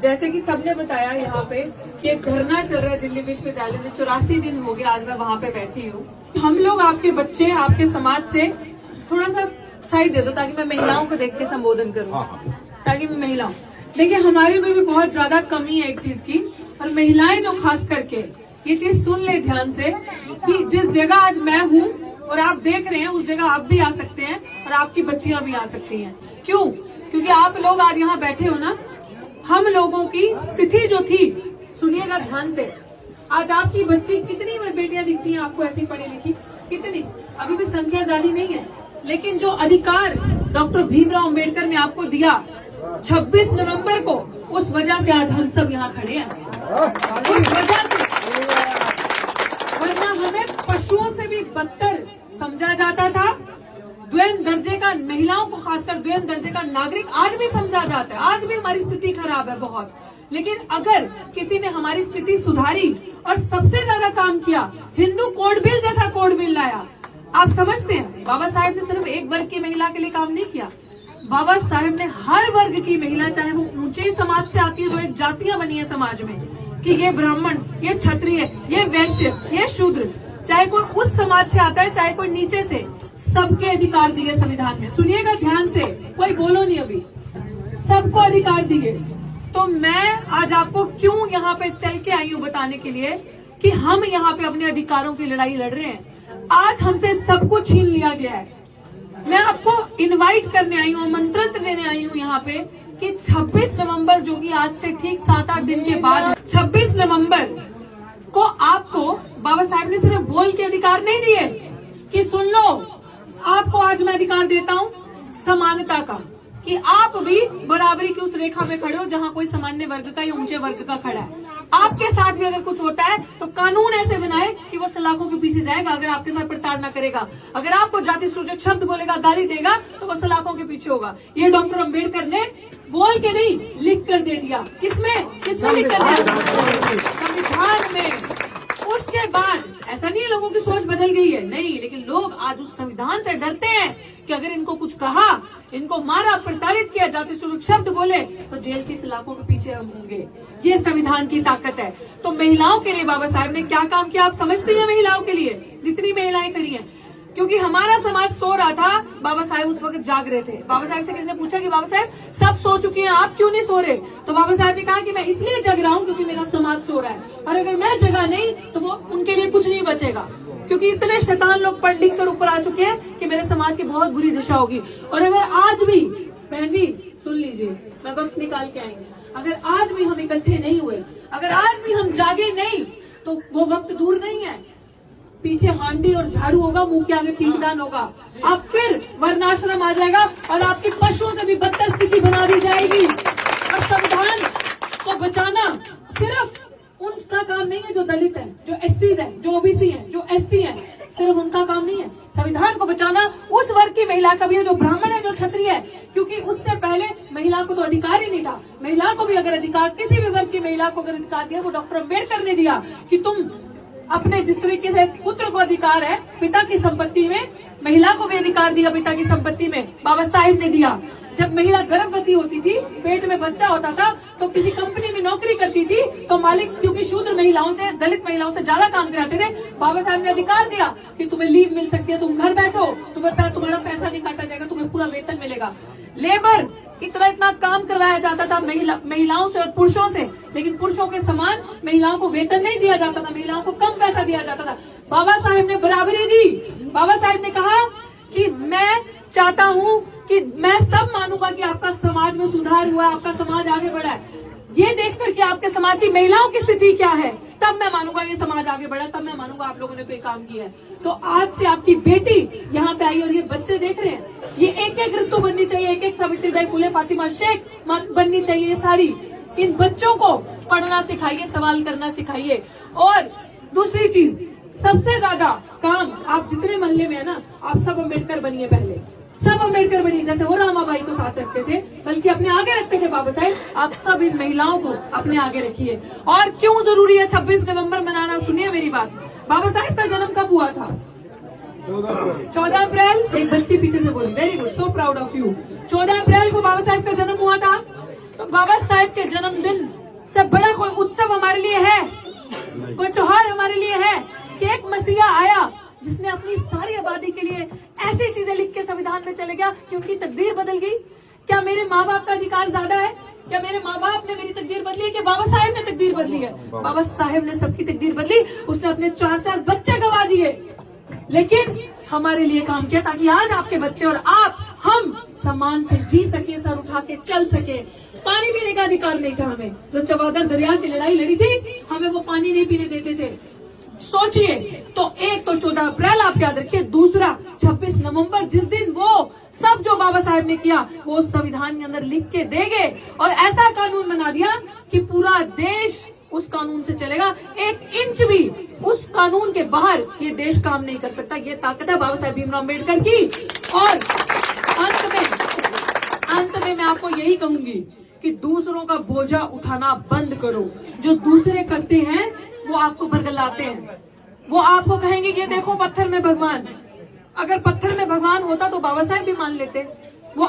जैसे कि सबने बताया यहाँ पे कि एक धरना चल रहा है दिल्ली विश्वविद्यालय में, 84 दिन हो गए आज मैं वहाँ पे बैठी हूँ। हम लोग आपके बच्चे, आपके समाज से थोड़ा सा साइड दे दो ताकि मैं महिलाओं को देख के संबोधन करूँ, ताकि मैं महिलाओं, देखिए हमारे में भी बहुत ज्यादा कमी है एक चीज की, और महिलाएं जो खास करके ये चीज सुन ले ध्यान से कि जिस जगह आज मैं हूँ और आप देख रहे हैं उस जगह आप भी आ सकते हैं और आपकी बच्चियां भी आ सकती हैं। क्यों? क्योंकि आप लोग आज यहाँ बैठे हो ना, हम लोगों की स्थिति जो थी, सुनिएगा ध्यान से, आज आपकी बच्ची कितनी बेटियां दिखती हैं आपको ऐसी पढ़ी लिखी, कितनी, अभी भी संख्या ज्यादा नहीं है, लेकिन जो अधिकार डॉक्टर भीमराव अंबेडकर ने आपको दिया 26 नवंबर को, उस वजह से आज हम सब यहाँ खड़े हैं, उस वजह से। वरना हमें पशुओं से भी बदतर समझा जाता था, द्वैम दर्जे का, महिलाओं को खासकर द्वैम दर्जे का नागरिक आज भी समझा जाता है, आज भी हमारी स्थिति खराब है बहुत। लेकिन अगर किसी ने हमारी स्थिति सुधारी और सबसे ज्यादा काम किया, हिंदू कोड बिल जैसा कोड बिल लाया, आप समझते हैं बाबा साहेब ने सिर्फ एक वर्ग की महिला के लिए काम नहीं किया, बाबा साहेब ने हर वर्ग की महिला, चाहे वो ऊंचे समाज से आती है, जो एक जातियां बनी है समाज में कि ये ब्राह्मण, ये क्षत्रिय, ये वैश्य, ये शूद्र, चाहे कोई उस समाज से आता है चाहे कोई नीचे से, सबके अधिकार दिए संविधान में। सुनिएगा ध्यान से, कोई बोलो नहीं, अभी सबको अधिकार दिए। तो मैं आज आपको क्यों यहाँ पे चल के आई हूँ बताने के लिए कि हम यहाँ पे अपने अधिकारों की लड़ाई लड़ रहे हैं। आज हमसे सब कुछ छीन लिया गया है। मैं आपको इनवाइट करने आई हूँ, आमंत्रण देने आई हूँ यहाँ पे कि 26 नवंबर जो कि आज से ठीक 7-8 दिन के बाद, 26 नवंबर को आपको बाबा साहब ने सिर्फ बोल के अधिकार नहीं दिए कि सुन लो, आपको आज मैं अधिकार देता हूँ समानता का, कि आप भी बराबरी की उस रेखा में खड़े हो जहाँ कोई सामान्य वर्ग का या ऊंचे वर्ग का खड़ा है। आपके साथ भी अगर कुछ होता है तो कानून ऐसे बनाए कि वो सलाखों के पीछे जाएगा अगर आपके साथ प्रताड़ना करेगा, अगर आपको जाति सूचक शब्द बोलेगा, गाली देगा, तो वो सलाखों के पीछे होगा। ये डॉक्टर अम्बेडकर ने बोल के नहीं, लिख कर दे दिया। किसमें लिख कर दिया? संविधान में। उसके बाद ऐसा नहीं है लोगों की सोच बदल गई है, नहीं, लेकिन लोग आज उस संविधान से डरते हैं कि अगर इनको कुछ कहा, इनको मारा, प्रताड़ित किया, जाति सूचक शब्द बोले तो जेल की सलाखों के पीछे हम होंगे। ये संविधान की ताकत है। तो महिलाओं के लिए बाबा साहब ने क्या काम किया आप समझती हैं? महिलाओं के लिए जितनी महिलाएं खड़ी हैं, क्योंकि हमारा समाज सो रहा था, बाबा साहब उस वक्त जाग रहे थे। बाबा साहब से किसने पूछा कि बाबा साहब सब सो चुके हैं, आप क्यों नहीं सो रहे? तो बाबा साहब ने कहा कि मैं इसलिए जग रहा हूँ क्योंकि मेरा समाज सो रहा है, और अगर मैं जगा नहीं तो वो उनके लिए कुछ नहीं बचेगा, क्योंकि इतने शैतान लोग पढ़ लिख कर ऊपर आ चुके हैं कि मेरे समाज की बहुत बुरी दिशा होगी। और अगर आज भी, बहन जी सुन लीजिए, मैं वक्त निकाल के आएंगे, अगर आज भी हम इकट्ठे नहीं हुए, अगर आज भी हम जागे नहीं, तो वो वक्त दूर नहीं है, पीछे हांडी और झाड़ू होगा, मुंह के आगे पिंडदान होगा, अब फिर वर्णाश्रम आ जाएगा और आपकी पशुओं से भी बदतर स्थिति बना दी जाएगी। और संविधान को बचाना सिर्फ उनका काम नहीं है जो दलित है, जो एससी है, जो ओबीसी है, जो एसटी है, सिर्फ उनका काम नहीं है। संविधान को बचाना उस वर्ग की महिला का भी है जो ब्राह्मण है, जो क्षत्रिय है, क्योंकि उससे पहले महिला को तो अधिकार ही नहीं था। महिला को भी अगर अधिकार, किसी भी वर्ग की महिला को अगर अधिकार दिया, वो डॉक्टर अम्बेडकर ने दिया कि तुम अपने, जिस तरीके से पुत्र को अधिकार है पिता की संपत्ति में, महिला को भी अधिकार दिया पिता की संपत्ति में, बाबा साहिब ने दिया। जब महिला गर्भवती होती थी, पेट में बच्चा होता था, तो किसी कंपनी में नौकरी करती थी, तो मालिक क्योंकि शूद्र महिलाओं से, दलित महिलाओं से ज्यादा काम कराते थे, बाबा साहब ने अधिकार दिया कि तुम्हें लीव मिल सकती है, तुम घर बैठो, तुम्हारा पैसा नहीं काटा जाएगा, तुम्हें पूरा वेतन मिलेगा। लेबर इतना काम करवाया जाता था महिलाओं से और पुरुषों से, लेकिन पुरुषों के समान महिलाओं को वेतन नहीं दिया जाता था, महिलाओं को कम पैसा दिया जाता था। बाबा साहब ने बराबरी दी। बाबा साहब ने कहा कि मैं चाहता हूँ कि मैं तब मानूंगा कि आपका समाज में सुधार हुआ, आपका समाज आगे बढ़ा है, ये देख कर कि आपके समाज की महिलाओं की स्थिति क्या है, तब मैं मानूंगा ये समाज आगे बढ़ा, तब मैं मानूंगा आप लोगों ने कोई काम किया है। तो आज से आपकी बेटी यहाँ पे आई और ये बच्चे देख रहे हैं, ये एक ऋतु बननी चाहिए, एक सावित्रीबाई फुले, फातिमा शेख बननी चाहिए, ये सारी। इन बच्चों को पढ़ना सिखाइए, सवाल करना सिखाइए। और दूसरी चीज, सबसे ज्यादा काम आप जितने मोहल्ले में है ना, आप सब अम्बेडकर बनिए, पहले सब अम्बेडकर बनिए। जैसे वो रामाबाई को साथ रखते थे, बल्कि अपने आगे रखते थे बाबा साहब, आप सब इन महिलाओं को अपने आगे रखिए। और क्यों जरूरी है 26 नवंबर मनाना? सुनिए मेरी बात। बाबा साहब का जन्म कब हुआ था? 14 अप्रैल। एक बच्ची पीछे से बोली, very good, so proud of you. 14 अप्रैल को बाबा साहब का जन्म हुआ था। तो बाबा साहेब के जन्मदिन से बड़ा कोई उत्सव हमारे लिए है, कोई त्योहार हमारे लिए है कि एक मसीहा आया जिसने अपनी सारी आबादी के लिए ऐसी चीजें लिख के संविधान में चले गया कि उनकी तकदीर बदल गई। क्या मेरे माँ बाप का अधिकार ज्यादा है? क्या मेरे माँ बाप ने मेरी तकदीर बदली है कि बाबा साहेब ने तकदीर बदली है? बाबा साहेब ने सबकी तकदीर बदली, उसने अपने 4-4 बच्चे गंवा दिए, लेकिन हमारे लिए काम किया ताकि आज आपके बच्चे और हम सम्मान से जी सके, सर उठा के चल सके। पानी पीने का अधिकार नहीं था हमें, जो चबादर दरिया की लड़ाई लड़ी थी हमें वो पानी नहीं पीने देते थे। सोचिए, तो एक तो 14 अप्रैल आप याद रखिए, दूसरा 26 नवंबर, जिस दिन वो सब जो बाबा साहेब ने किया वो संविधान के अंदर लिख के देंगे और ऐसा कानून बना दिया कि पूरा देश उस कानून से चलेगा। 1 इंच भी उस कानून के बाहर ये देश काम नहीं कर सकता। ये ताकत है बाबा साहेब भीमराव अम्बेडकर की। और अंत में मैं आपको यही कहूंगी कि दूसरों का बोझा उठाना बंद करो। जो दूसरे करते हैं वो आपको बरगलाते हैं, वो आपको कहेंगे कि ये देखो पत्थर में भगवान। अगर पत्थर में भगवान होता तो बाबा साहेब भी मान लेते। वो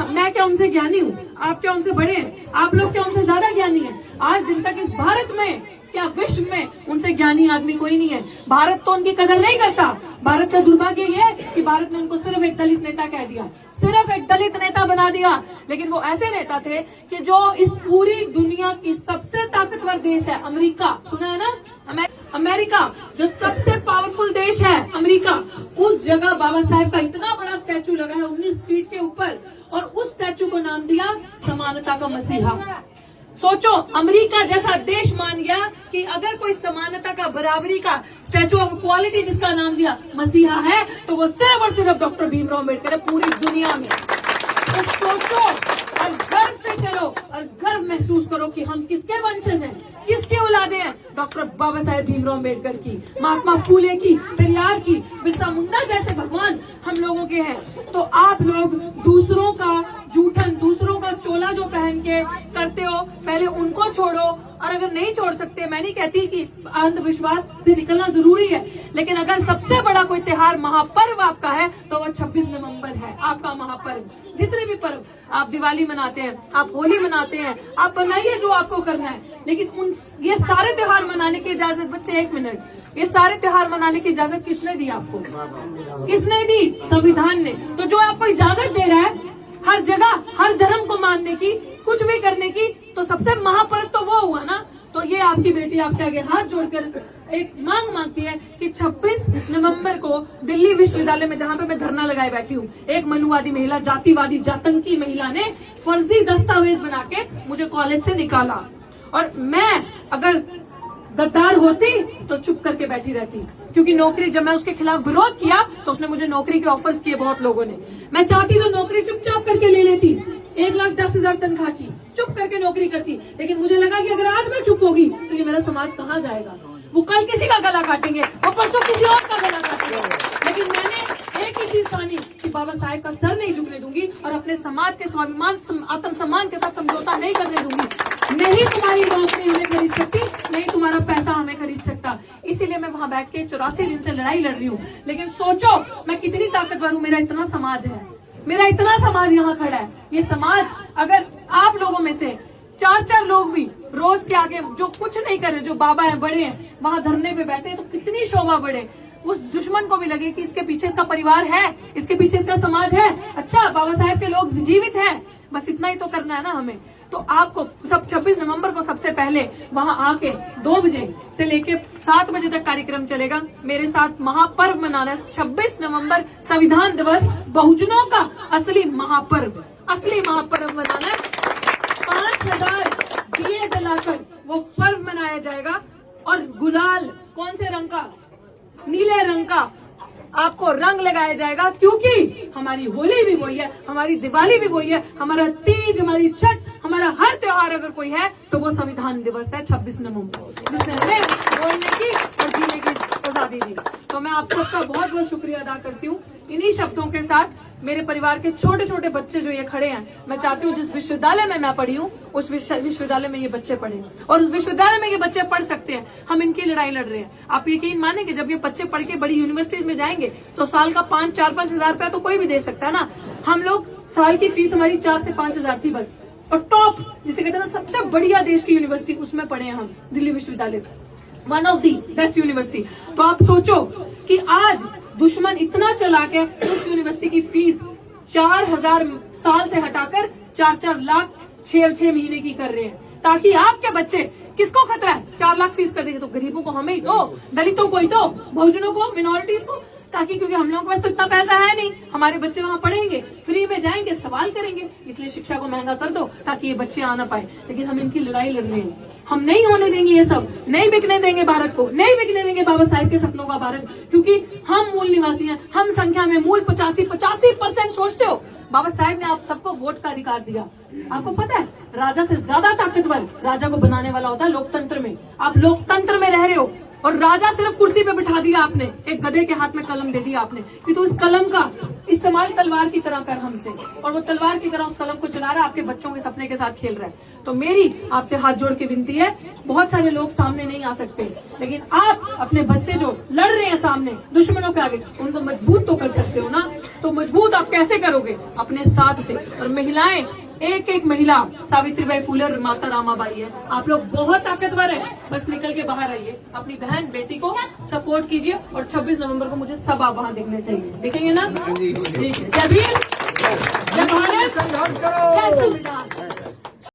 मैं क्या उनसे ज्ञानी हूँ? आप क्या उनसे बड़े हैं? आप लोग क्या उनसे ज्यादा ज्ञानी हैं? आज दिन तक इस भारत में क्या विश्व में उनसे ज्ञानी आदमी कोई नहीं है। भारत तो उनकी कदर नहीं करता। भारत का दुर्भाग्य ये है कि भारत ने उनको सिर्फ एक दलित नेता कह दिया, सिर्फ एक दलित नेता बना दिया। लेकिन वो ऐसे नेता थे कि जो इस पूरी दुनिया की सबसे ताकतवर देश है अमेरिका, सुना है ना, अमेरिका जो सबसे पावरफुल देश है अमेरिका, उस जगह बाबा साहेब का इतना बड़ा स्टैचू लगा है 19 फीट के ऊपर, और उस स्टैचू को नाम दिया समानता का मसीहा। सोचो, अमेरिका जैसा देश मान गया कि अगर कोई समानता का, बराबरी का, स्टैचू ऑफ इक्वालिटी जिसका नाम दिया मसीहा है, तो वो सिर्फ और सिर्फ डॉक्टर भीमराव अम्बेडकर है पूरी दुनिया में। तो सोचो और गर्व से चलो और गर्व महसूस करो कि हम किसके वंशज हैं, किसके औलादे हैं? डॉक्टर बाबा साहेब भीमराव अम्बेडकर की, महात्मा फूले की, पेरियार की, बिरसा मुंडा जैसे भगवान हम लोगों के हैं। तो आप लोग दूसरों का जूठन, दूसरों का चोला जो पहन के करते हो, पहले उनको छोड़ो। और अगर नहीं छोड़ सकते, मैं नहीं कहती कि अंधविश्वास से निकलना जरूरी है, लेकिन अगर सबसे बड़ा कोई त्योहार महापर्व आपका है तो वो 26 नवंबर है आपका महापर्व। जितने भी पर्व आप, दिवाली मनाते हैं, आप होली मनाते हैं, आप बनाइए जो आपको करना है, लेकिन ये सारे त्योहार मनाने की इजाजत, बच्चे 1 मिनट, ये सारे त्योहार मनाने की इजाजत किसने दी आपको? किसने दी? संविधान ने। तो जो आपको इजाजत दे रहा है हर जगह हर धर्म को मानने की, कुछ भी करने की, तो सबसे महापर्व तो वो हुआ ना। तो ये आपकी बेटी आपके आगे हाथ जोड़कर एक मांग मांगती है कि 26 नवंबर को दिल्ली विश्वविद्यालय में, जहाँ पे मैं धरना लगाए बैठी हूँ, एक मनुवादी महिला, जातिवादी, जातंकी महिला ने फर्जी दस्तावेज बना के मुझे कॉलेज से निकाला। और मैं अगर गद्दार होती तो चुप करके बैठी रहती, क्योंकि नौकरी, जब मैं उसके खिलाफ विरोध किया तो उसने मुझे नौकरी के ऑफर्स किए बहुत लोगों ने। मैं चाहती तो नौकरी चुपचाप करके ले लेती, 1,10,000 तनख्वाह की, चुप करके नौकरी करती। लेकिन मुझे लगा कि अगर आज मैं चुप होगी तो ये मेरा समाज कहाँ जाएगा? वो कल किसी का गला काटेंगे और परसों किसी और का गला काटेंगे। लेकिन मैंने एक ही चीज मानी कि बाबा साहेब का सर नहीं झुकने दूंगी और अपने समाज के स्वाभिमान, आत्मसम्मान के साथ समझौता नहीं करने दूंगी। नहीं तुम्हारी नौकरी हमें खरीद सकती, नहीं तुम्हारा पैसा हमें खरीद सकता। इसीलिए मैं वहां बैठ के 84 दिन से लड़ाई लड़ रही हूँ। लेकिन सोचो मैं कितनी ताकतवर हूँ, मेरा इतना समाज है, मेरा इतना समाज यहाँ खड़ा है। ये समाज, अगर आप लोगों में से 4-4 लोग भी रोज के आगे जो कुछ नहीं कर रहे, जो बाबा है, बड़े हैं, वहां धरने पे बैठे, तो कितनी शोभा बढ़े। उस दुश्मन को भी लगे कि इसके पीछे इसका परिवार है, इसके पीछे इसका समाज है। अच्छा, बाबा साहेब के लोग जीवित हैं, बस इतना ही तो करना है ना हमें। तो आपको सब 26 नवंबर को सबसे पहले वहां आके 2 बजे से लेके 7 बजे तक कार्यक्रम चलेगा। मेरे साथ महापर्व मनाना है। 26 नवंबर संविधान दिवस, बहुजनों का असली महापर्व, असली महापर्व मनाना है। 5000 दिए जलाकर वो पर्व मनाया जाएगा। और गुलाल कौन से रंग का? नीले रंग का आपको रंग लगाया जाएगा, क्योंकि हमारी होली भी वही है, हमारी दिवाली भी वही है, हमारा तीज, हमारी छठ, हमारा हर त्योहार अगर कोई है तो वो संविधान दिवस है 26 नवंबर, जिसने हमें बोलने की और जीने की आजादी दी। तो मैं आप सबका बहुत बहुत शुक्रिया अदा करती हूँ। इन्हीं शब्दों के साथ मेरे परिवार के छोटे छोटे बच्चे जो ये खड़े हैं, मैं चाहती हूँ जिस विश्वविद्यालय में मैं पढ़ी हूँ उस विश्वविद्यालय में ये बच्चे पढ़े, और उस विश्वविद्यालय में ये बच्चे पढ़ सकते हैं। हम इनकी लड़ाई लड़ रहे हैं। आप यकीन माने कि जब ये बच्चे पढ़ के बड़ी यूनिवर्सिटीज में जाएंगे तो साल का 4-5 हजार रुपया तो कोई भी दे सकता है ना। हम लोग साल की फीस हमारी 4 से 5 हजार थी बस, और टॉप जिसे कहते हैं ना सबसे बढ़िया देश की यूनिवर्सिटी, उसमें पढ़े हैं हम, दिल्ली विश्वविद्यालय, one of the best university. तो आप सोचो कि आज दुश्मन इतना चला के उस यूनिवर्सिटी की फीस 4,000 साल से हटाकर 4-4 लाख 6 महीने की कर रहे हैं, ताकि आपके बच्चे, किसको खतरा है 4 लाख फीस कर देंगे तो गरीबों को, हमें ही तो, दलितों को ही तो, बहुजनों को, मिनोरिटीज को, ताकि क्योंकि हम लोगों के पास तो इतना पैसा है नहीं, हमारे बच्चे वहां पढ़ेंगे, फ्री में जाएंगे, सवाल करेंगे, इसलिए शिक्षा को महंगा कर दो ताकि ये बच्चे आ ना पाए। लेकिन हम इनकी लड़ाई लड़ रहे हैं, हम नहीं होने देंगे, ये सब नहीं बिकने देंगे भारत को, नहीं बिकने देंगे बाबा साहेब के सपनों का भारत, क्योंकि हम मूल निवासी हैं, हम संख्या में मूल 85% सोचते हो। बाबा साहेब ने आप सबको वोट का अधिकार दिया। आपको पता है राजा से ज्यादा ताकतवर राजा को बनाने वाला होता है लोकतंत्र में। आप लोकतंत्र में रह रहे हो और राजा सिर्फ कुर्सी पे बिठा दिया आपने, एक गधे के हाथ में कलम दे दिया आपने कि तो उस कलम का इस्तेमाल तलवार की तरह कर हमसे, और वो तलवार की तरह उस कलम को चला रहा है, आपके बच्चों के सपने के साथ खेल रहा है। तो मेरी आपसे हाथ जोड़ के विनती है, बहुत सारे लोग सामने नहीं आ सकते, लेकिन आप अपने बच्चे जो लड़ रहे हैं सामने दुश्मनों के आगे, उनको मजबूत तो कर सकते हो ना। तो मजबूत आप कैसे करोगे? अपने साथ से। और महिलाएं, एक एक महिला सावित्रीबाई फुले और माता रामाबाई है, आप लोग बहुत ताकतवर है, बस निकल के बाहर आइए, अपनी बहन बेटी को सपोर्ट कीजिए, और 26 नवंबर को मुझे सब आप वहां देखने चाहिए, देखेंगे ना? ठीक है, जय भीम, जय भारत, जय संविधान।